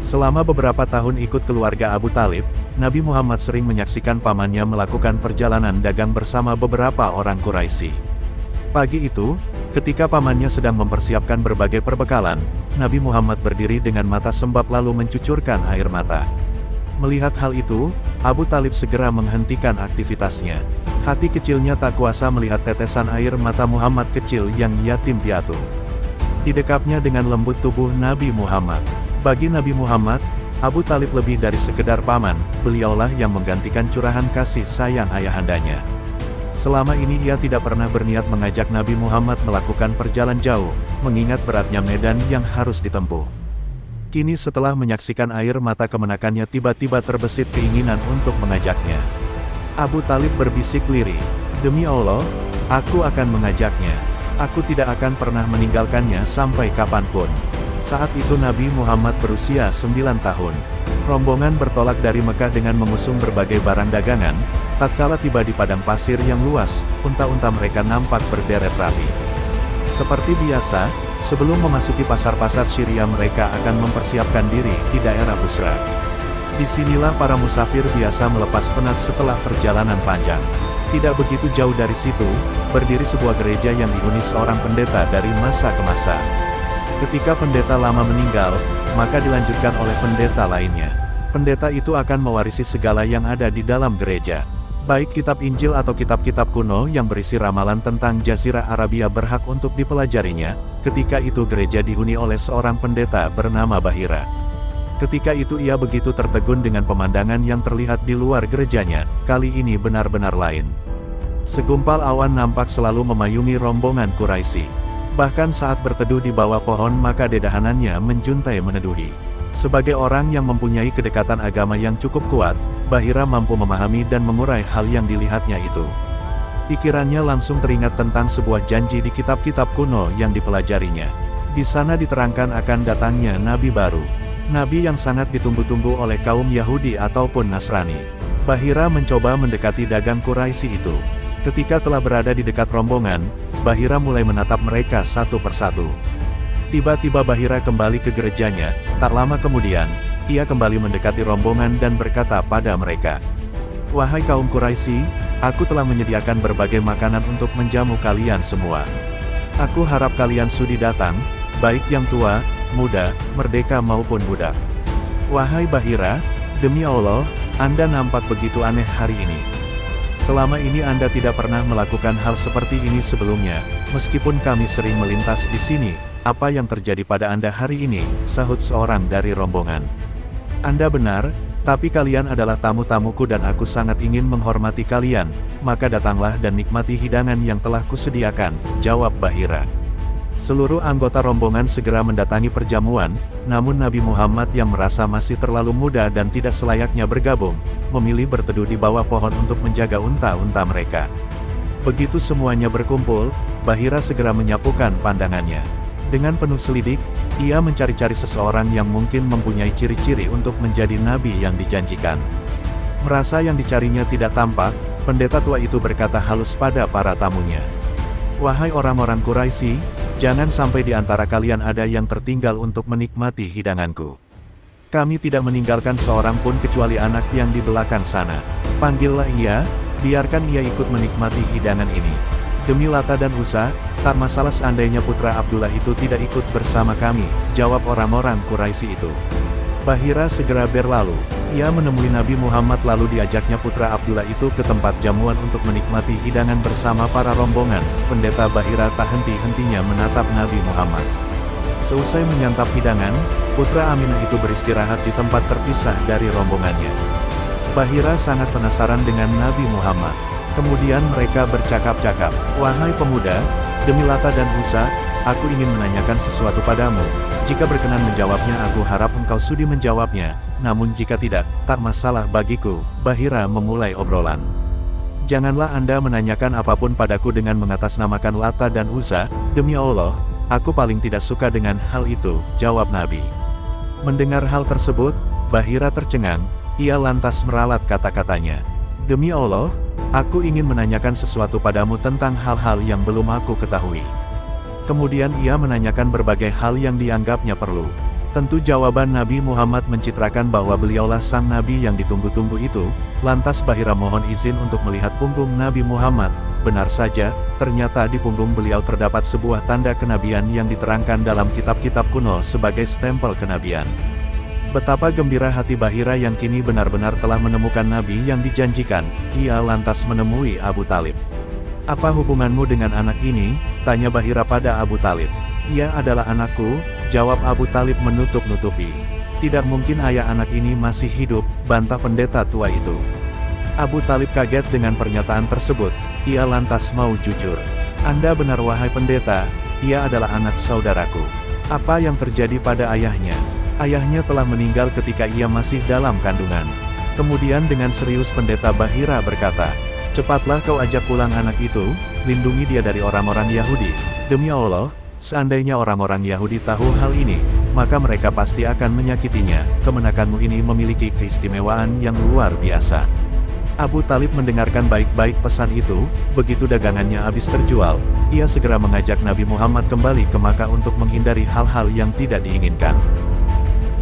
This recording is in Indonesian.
Selama beberapa tahun ikut keluarga Abu Talib, Nabi Muhammad sering menyaksikan pamannya melakukan perjalanan dagang bersama beberapa orang Quraisy. Pagi itu, ketika pamannya sedang mempersiapkan berbagai perbekalan, Nabi Muhammad berdiri dengan mata sembab lalu mencucurkan air mata. Melihat hal itu, Abu Talib segera menghentikan aktivitasnya. Hati kecilnya tak kuasa melihat tetesan air mata Muhammad kecil yang yatim piatu. Didekapnya dengan lembut tubuh Nabi Muhammad. Bagi Nabi Muhammad, Abu Talib lebih dari sekedar paman, beliaulah yang menggantikan curahan kasih sayang ayahandanya. Selama ini ia tidak pernah berniat mengajak Nabi Muhammad melakukan perjalanan jauh, mengingat beratnya medan yang harus ditempuh. Kini setelah menyaksikan air mata kemenakannya tiba-tiba terbesit keinginan untuk mengajaknya. Abu Talib berbisik lirih, "Demi Allah, aku akan mengajaknya. Aku tidak akan pernah meninggalkannya sampai kapanpun." Saat itu Nabi Muhammad berusia 9 tahun. Rombongan bertolak dari Mekah dengan mengusung berbagai barang dagangan. Tatkala tiba di padang pasir yang luas, unta-unta mereka nampak berderet rapi. Seperti biasa, sebelum memasuki pasar-pasar Syria mereka akan mempersiapkan diri di daerah Busra. Disinilah para musafir biasa melepas penat setelah perjalanan panjang. Tidak begitu jauh dari situ, berdiri sebuah gereja yang dihuni seorang pendeta dari masa ke masa. Ketika pendeta lama meninggal, maka dilanjutkan oleh pendeta lainnya. Pendeta itu akan mewarisi segala yang ada di dalam gereja. Baik kitab Injil atau kitab-kitab kuno yang berisi ramalan tentang Jazirah Arabia berhak untuk dipelajarinya. Ketika itu gereja dihuni oleh seorang pendeta bernama Bahira. Ketika itu ia begitu tertegun dengan pemandangan yang terlihat di luar gerejanya, kali ini benar-benar lain. Segumpal awan nampak selalu memayungi rombongan Quraisy. Bahkan saat berteduh di bawah pohon maka dedahanannya menjuntai meneduhi. Sebagai orang yang mempunyai kedekatan agama yang cukup kuat, Bahira mampu memahami dan mengurai hal yang dilihatnya itu. Pikirannya langsung teringat tentang sebuah janji di kitab-kitab kuno yang dipelajarinya. Di sana diterangkan akan datangnya Nabi baru. Nabi yang sangat ditunggu-tunggu oleh kaum Yahudi ataupun Nasrani. Bahira mencoba mendekati dagang Quraisy itu. Ketika telah berada di dekat rombongan, Bahira mulai menatap mereka satu persatu. Tiba-tiba Bahira kembali ke gerejanya. Tak lama kemudian, ia kembali mendekati rombongan dan berkata pada mereka, "Wahai kaum Quraisy, aku telah menyediakan berbagai makanan untuk menjamu kalian semua. Aku harap kalian sudi datang, baik yang tua, muda, merdeka maupun budak." "Wahai Bahira, demi Allah, Anda nampak begitu aneh hari ini. Selama ini Anda tidak pernah melakukan hal seperti ini sebelumnya, meskipun kami sering melintas di sini. Apa yang terjadi pada Anda hari ini?" sahut seorang dari rombongan. "Anda benar, tapi kalian adalah tamu-tamuku dan aku sangat ingin menghormati kalian, maka datanglah dan nikmati hidangan yang telah kusediakan," jawab Bahira. Seluruh anggota rombongan segera mendatangi perjamuan, namun Nabi Muhammad yang merasa masih terlalu muda dan tidak selayaknya bergabung, memilih berteduh di bawah pohon untuk menjaga unta-unta mereka. Begitu semuanya berkumpul, Bahira segera menyapukan pandangannya. Dengan penuh selidik, ia mencari-cari seseorang yang mungkin mempunyai ciri-ciri untuk menjadi nabi yang dijanjikan. Merasa yang dicarinya tidak tampak, pendeta tua itu berkata halus pada para tamunya, "Wahai orang-orang Quraisy, jangan sampai di antara kalian ada yang tertinggal untuk menikmati hidanganku. Kami tidak meninggalkan seorang pun kecuali anak yang di belakang sana. Panggillah ia, biarkan ia ikut menikmati hidangan ini. Demi Lata dan Uzza, tak masalah seandainya putra Abdullah itu tidak ikut bersama kami," jawab orang-orang Quraisy itu. Bahira segera berlalu. Ia menemui Nabi Muhammad lalu diajaknya putra Abdullah itu ke tempat jamuan untuk menikmati hidangan bersama para rombongan. Pendeta Bahira tak henti-hentinya menatap Nabi Muhammad. Seusai menyantap hidangan, putra Aminah itu beristirahat di tempat terpisah dari rombongannya. Bahira sangat penasaran dengan Nabi Muhammad. Kemudian mereka bercakap-cakap, "Wahai pemuda, demi Lata dan Uzza, aku ingin menanyakan sesuatu padamu. Jika berkenan menjawabnya aku harap engkau sudi menjawabnya, namun jika tidak, tak masalah bagiku." Bahira memulai obrolan. "Janganlah Anda menanyakan apapun padaku dengan mengatasnamakan Lata dan Uzza, demi Allah, aku paling tidak suka dengan hal itu," jawab Nabi. Mendengar hal tersebut, Bahira tercengang, ia lantas meralat kata-katanya, "Demi Allah, aku ingin menanyakan sesuatu padamu tentang hal-hal yang belum aku ketahui." Kemudian ia menanyakan berbagai hal yang dianggapnya perlu. Tentu jawaban Nabi Muhammad mencitrakan bahwa beliaulah sang Nabi yang ditunggu-tunggu itu. Lantas Bahira mohon izin untuk melihat punggung Nabi Muhammad. Benar saja, ternyata di punggung beliau terdapat sebuah tanda kenabian yang diterangkan dalam kitab-kitab kuno sebagai stempel kenabian. Betapa gembira hati Bahira yang kini benar-benar telah menemukan Nabi yang dijanjikan. Ia lantas menemui Abu Talib. "Apa hubunganmu dengan anak ini?" tanya Bahira pada Abu Talib. "Ia adalah anakku," jawab Abu Talib menutup-nutupi. "Tidak mungkin ayah anak ini masih hidup," bantah pendeta tua itu. Abu Talib kaget dengan pernyataan tersebut. Ia lantas mau jujur. "Anda benar wahai pendeta, ia adalah anak saudaraku." "Apa yang terjadi pada ayahnya?" "Ayahnya telah meninggal ketika ia masih dalam kandungan." Kemudian dengan serius pendeta Bahira berkata, "Cepatlah kau ajak pulang anak itu, lindungi dia dari orang-orang Yahudi. Demi Allah, seandainya orang-orang Yahudi tahu hal ini, maka mereka pasti akan menyakitinya. Kemenakanmu ini memiliki keistimewaan yang luar biasa." Abu Talib mendengarkan baik-baik pesan itu. Begitu dagangannya habis terjual, ia segera mengajak Nabi Muhammad kembali ke Makkah untuk menghindari hal-hal yang tidak diinginkan.